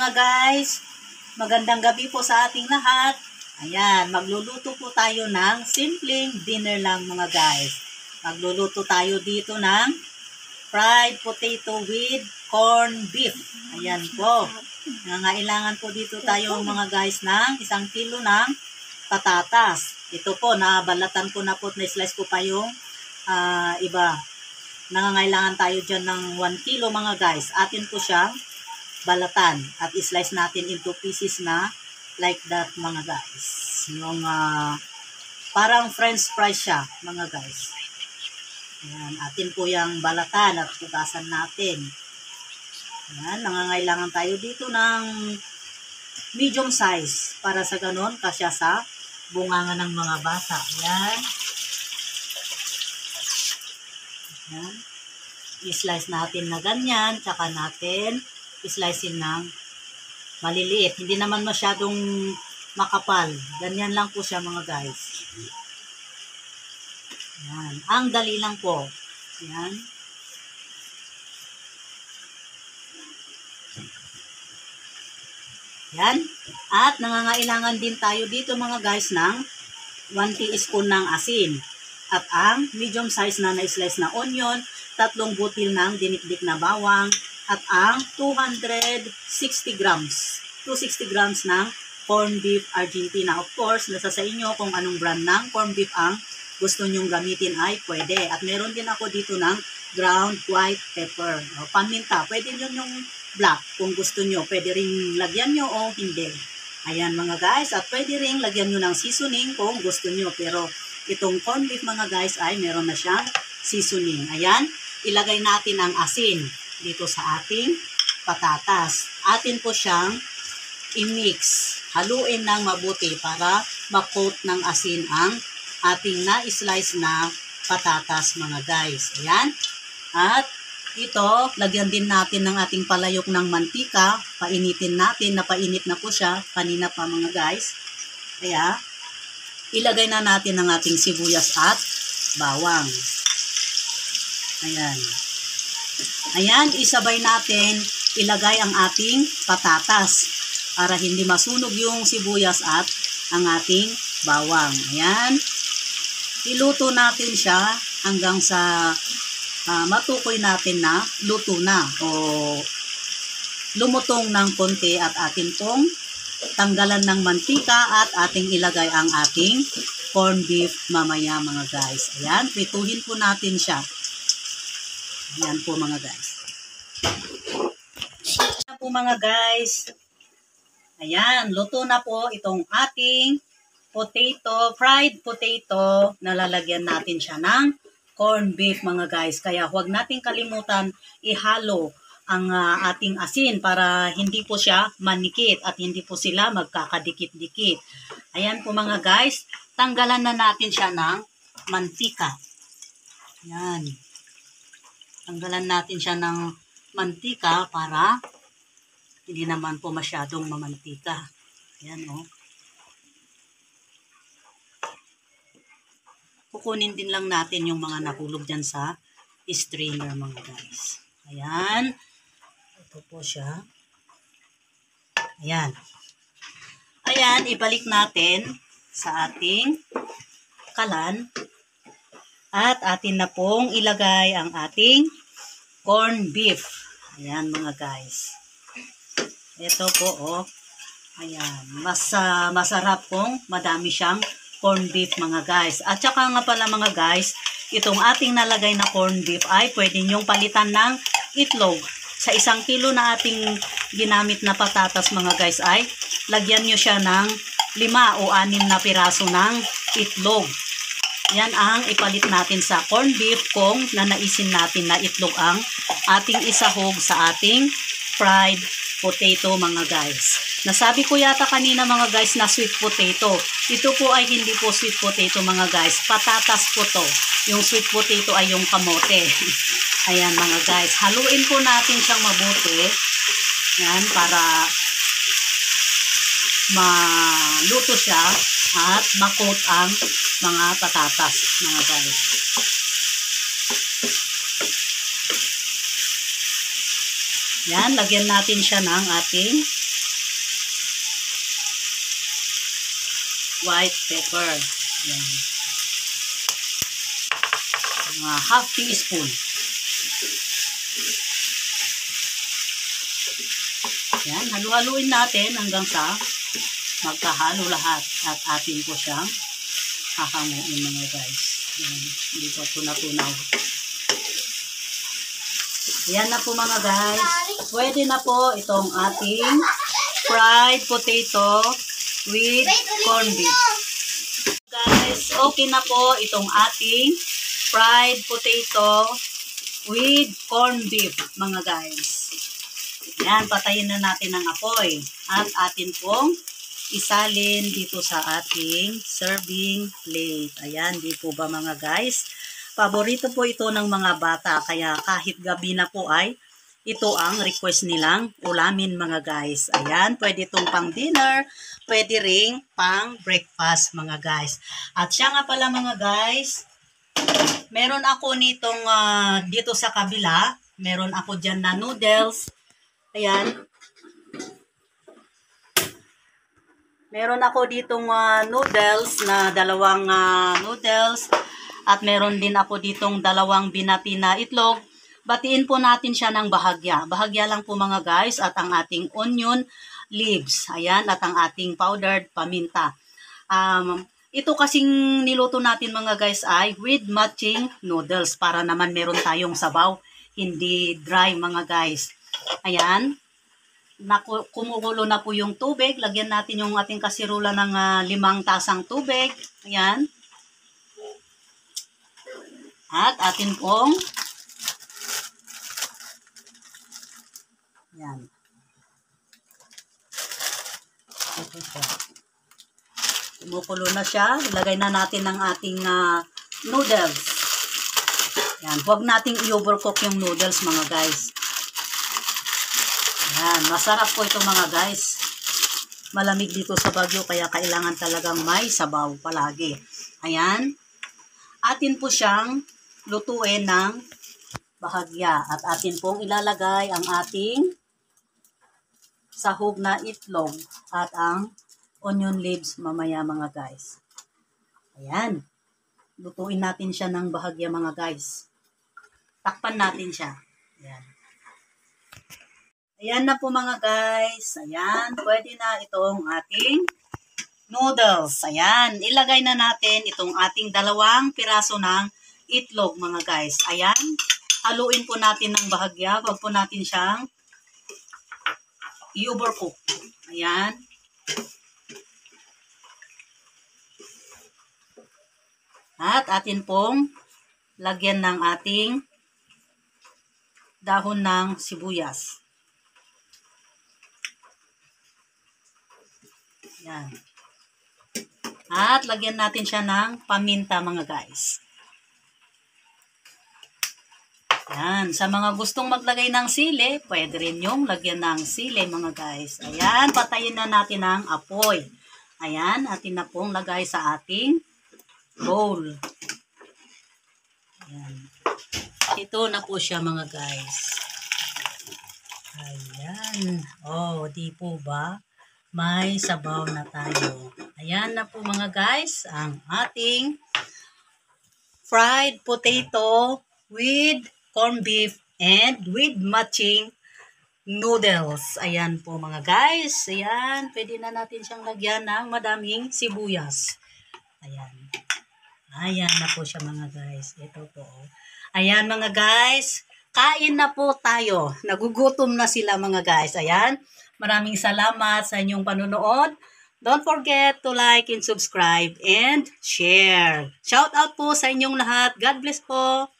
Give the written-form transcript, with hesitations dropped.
mga guys, magandang gabi po sa ating lahat. Ayan, magluluto po tayo ng simpleng dinner lang mga guys. Magluluto tayo dito ng fried potato with corned beef. Ayan po. Nangailangan po dito tayo mga guys ng 1 kilo ng patatas. Ito po, nabalatan ko na po, na-slice ko pa yung iba. Nangangailangan tayo dyan ng 1 kilo mga guys. Atin po siyang balatan at i-slice natin into pieces na like that mga guys. Yung parang french fries siya mga guys. Ayan, atin po yung balatan at pugasan natin. Ayan, nangangailangan tayo dito ng medium size para sa ganon kasya sa bunganga ng mga bata. Ayan. Ayan. I-slice natin na ganyan, tsaka natin i-slicein ng maliliit. Hindi naman masyadong makapal. Ganyan lang po siya mga guys. Ayan. Ang dali lang po. Ayan. Ayan. At nangangailangan din tayo dito mga guys ng 1 teaspoon ng asin. At ang medium size na na-slice na onion, 3 butil ng dinikdik na bawang, at ang 260 grams. 260 grams ng corned beef Argentina. Of course, nasa sa inyo kung anong brand ng corned beef ang gusto nyong gamitin ay pwede. At meron din ako dito ng ground white pepper. O, paminta. Pwede nyo yung black kung gusto nyo. Pwede rin lagyan nyo o hindi. Ayan mga guys. At pwede rin lagyan nyo ng seasoning kung gusto nyo. Pero itong corned beef mga guys ay meron na siyang seasoning. Ayan. Ilagay natin ang asin dito sa ating patatas. Atin po siyang i-mix. Haluin ng mabuti para ma-coat ng asin ang ating na-slice na patatas mga guys. Ayan. At ito, lagyan din natin ng ating palayok ng mantika. Painitin natin. Napainit na po siya. Kanina pa mga guys. Kaya, ilagay na natin ang ating sibuyas at bawang. Ayan. Ayan, isabay natin, ilagay ang ating patatas para hindi masunog yung sibuyas at ang ating bawang. Ayan. Iluto natin siya hanggang sa matukoy natin na luto na o lumutong ng konti at atin pong tanggalan ng mantika at ating ilagay ang ating corned beef mamaya mga guys. Ayan, prituhin po natin siya. Ayan po mga guys. Ayan po mga guys. Ayan, luto na po itong ating potato, fried potato. Nalalagyan natin siya ng corned beef mga guys. Kaya huwag nating kalimutan ihalo ang ating asin para hindi po siya manikit at hindi po sila magkakadikit-dikit. Ayan po mga guys. Tanggalan na natin siya ng mantika. Ayan. Tanggalan natin siya ng mantika para hindi naman po masyadong mamantika. Ayan o. Kukunin din lang natin yung mga nahulog dyan sa strainer mga guys. Ayan. Ito po siya. Ayan. Ayan, ibalik natin sa ating kalan. At atin na pong ilagay ang ating corned beef. Ayan mga guys. Ito po oh. Ayan. Masarap kung madami siyang corned beef mga guys. At saka nga pala mga guys, itong ating nalagay na corned beef ay pwede nyong palitan ng itlog. Sa 1 kilo na ating ginamit na patatas mga guys ay lagyan nyo siya ng 5 o 6 na piraso ng itlog. Yan ang ipalit natin sa corned beef kung nanaisin natin na itlog ang ating isahog sa ating fried potato mga guys. Nasabi ko yata kanina mga guys na sweet potato. Ito po ay hindi po sweet potato mga guys. Patatas po to. Yung sweet potato ay yung kamote. Ayan mga guys. Haluin po natin siyang mabuti. Yan para maluto siya at makot ang mga patatas mga guys. Yan, lagyan natin siya ng ating white pepper. Yan. Mga half teaspoon. Yan, halu-haluin natin hanggang sa magkahalo lahat. At atin po siyang hahanguin mga guys. Yan, hindi po tunaw-tunaw. Yan na po mga guys. Pwede na po itong ating fried potato with corned beef. Guys, okay na po itong ating fried potato with corned beef mga guys. Yan, patayin na natin ang apoy. At atin pong isalin dito sa ating serving plate. Ayan, di po ba mga guys? Paborito po ito ng mga bata. Kaya kahit gabi na po ay ito ang request nilang ulamin mga guys. Ayan, pwede itong pang dinner. Pwede ring pang breakfast mga guys. At siya nga pala mga guys, meron ako nitong dito sa kabila. Meron ako dyan na noodles. Ayan. Meron ako ditong noodles na dalawang noodles. At meron din ako ditong dalawang binati na itlog. Batiin po natin siya ng bahagya. Bahagya lang po mga guys. At ang ating onion leaves. Ayan. At ang ating powdered paminta. Ito kasing niluto natin mga guys ay with matching noodles. Para naman meron tayong sabaw. Hindi dry mga guys. Ayan. Kumukulo na po yung tubig. Lagyan natin yung ating kasirula ng 5 tasang tubig. Ayan. At atin pong yan. Ito siya. Kumukulo na siya. Ilagay na natin ang ating noodles. Yan. Huwag nating i-overcook yung noodles mga guys. Yan. Masarap po ito mga guys. Malamig dito sa Baguio kaya kailangan talagang may sabaw palagi. Ayan. Atin po siyang lutuin ng bahagya. At atin pong ilalagay ang ating sahog na itlog at ang onion leaves mamaya mga guys. Ayan. Lutuin natin siya ng bahagya mga guys. Takpan natin siya. Ayan. Ayan na po mga guys. Ayan. Pwede na itong ating noodles. Ayan. Ilagay na natin itong ating 2 piraso ng itlog mga guys. Ayan. Haluin po natin ng bahagya. Huwag po natin siyang i-overcook. Ayan. At atin pong lagyan ng ating dahon ng sibuyas. Ayan. At lagyan natin siya ng paminta mga guys. Ayan. Sa mga gustong maglagay ng sili, pwede rin yung lagyan ng sili mga guys. Ayan. Patayin na natin ang apoy. Ayan. Atin na pong lagay sa ating bowl. Ayan. Ito na po siya mga guys. Ayan. Oh, di po ba? May sabaw na tayo. Ayan na po mga guys. Ang ating fried potato with corned beef and with matching noodles. Ayan po mga guys. Ayan. Pwede na natin siyang lagyan ng madaming sibuyas. Ayan. Ayan na po siya mga guys. Ito po. Ayan mga guys. Kain na po tayo. Nagugutom na sila mga guys. Ayan. Maraming salamat sa inyong panunood. Don't forget to like and subscribe and share. Shout out po sa inyong lahat. God bless po.